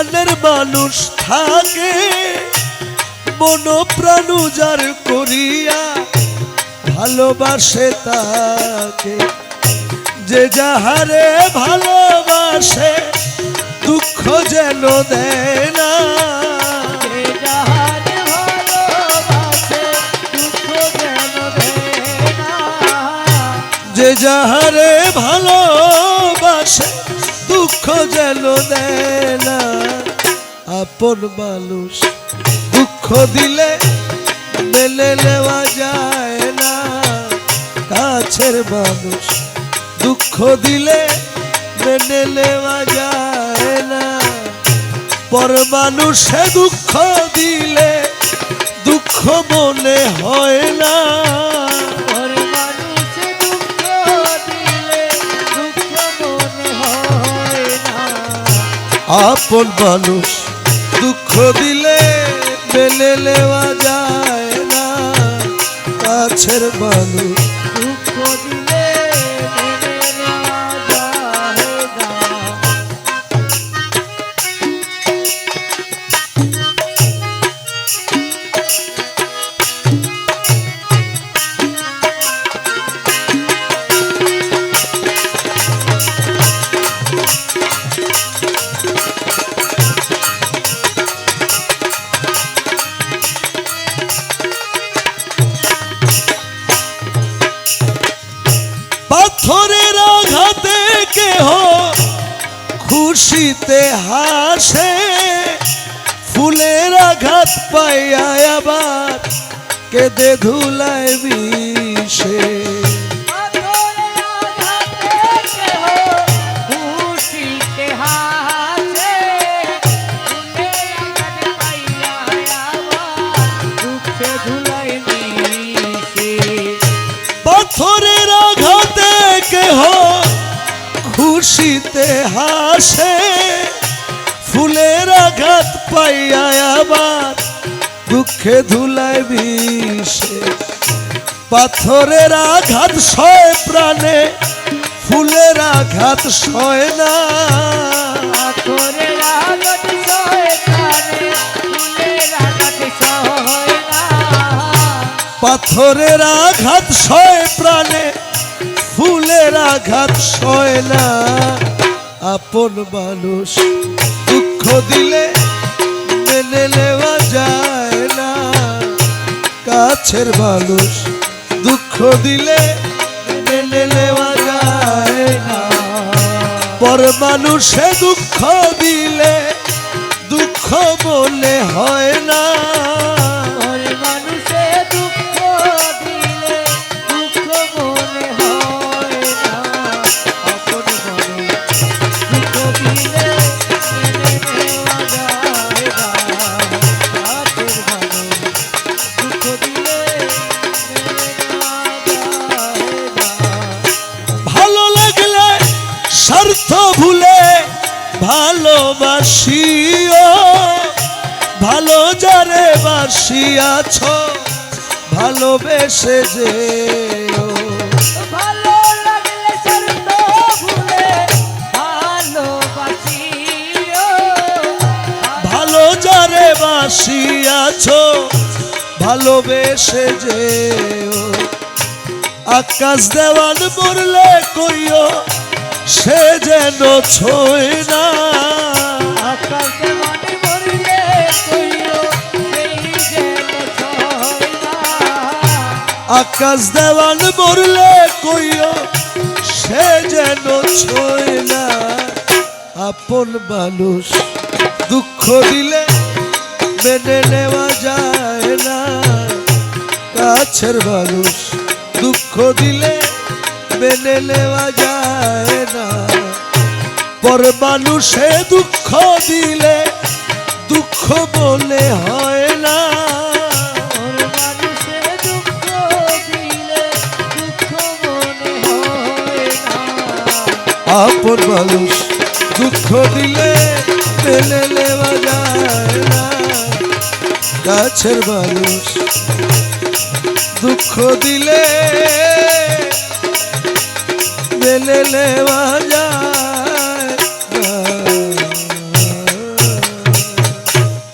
প্রাণের মানুষ থাকে মন প্রাণ উজাড় করিয়া ভালোবাসে তাকে যে যাহারে ভালোবাসে দুঃখ যেন দেয় না যে যাহারে ভালোবাসে দুঃখ যেন দেয় না আপন মানুষ দুঃখ দিলে মেনে নেওয়া যায় না কাছের মানুষ দুঃখ দিলে মেনে নেওয়া যায় না পর মানুষে দুঃখ দিলে দুঃখ মনে হয় না আপন মানুষ দুঃখ দিলে মেনে নেওয়া যায় না কাছের মানুষ দুঃখ দিলে মেনে নেওয়া যায় না পাথরের আঘাতে কেহ খুশিতে হাসে ফুলের আঘাত পাইয়া আবার কেঁদে ধুলায় বিষে পাথরের আঘাতে কেহ খুশিতে হাসে ফুলের আঘাত পাইয়া আবার দুঃখে ধুলায় বিষে পাথরের আঘাত সয় প্রাণে ফুলের আঘাত সয় না পাথরের আঘাত সয় প্রাণে ফুলের আঘাত সয় না পাথরের আঘাত সয় প্রাণে ফুলের আঘাত সয় না আপন মানুষ দুঃখ দিলে মেনে নেওয়া যায় না কাছের মানুষ দুঃখ দিলে মেনে নেওয়া যায় না পর মানুষে দুঃখ দিলে দুঃখ মনে হয় না স্বার্থ ভুলে ভালোবাসিও ভালো যারে বাসিয়াছ ভালোবেসে যেও ভালো লাগলে স্বার্থ ভুলে ভালোবাসিও ভালো যারে বাসিয়াছ ভালোবেসে যেও আকাশ দেওয়ান মরলে কইও সে যেন ছয় না আকাশ দেওয়ান মরলে কইও সেই যেন ছয় না আকাশ দেওয়ান মরলে কইও সে যেন ছয় না আপন মানুষ দুঃখ দিলে মেনে নেওয়া যায় না কাছের মানুষ দুঃখ দিলে মেনে নেওয়া যায় না পর মানুষে দুঃখ দিলে দুঃখ মনে হয় না আপন মানুষ দুঃখ দিলে মেনে নেওয়া যায় না কাছের মানুষ দুঃখ দিলে মেনে নেওয়া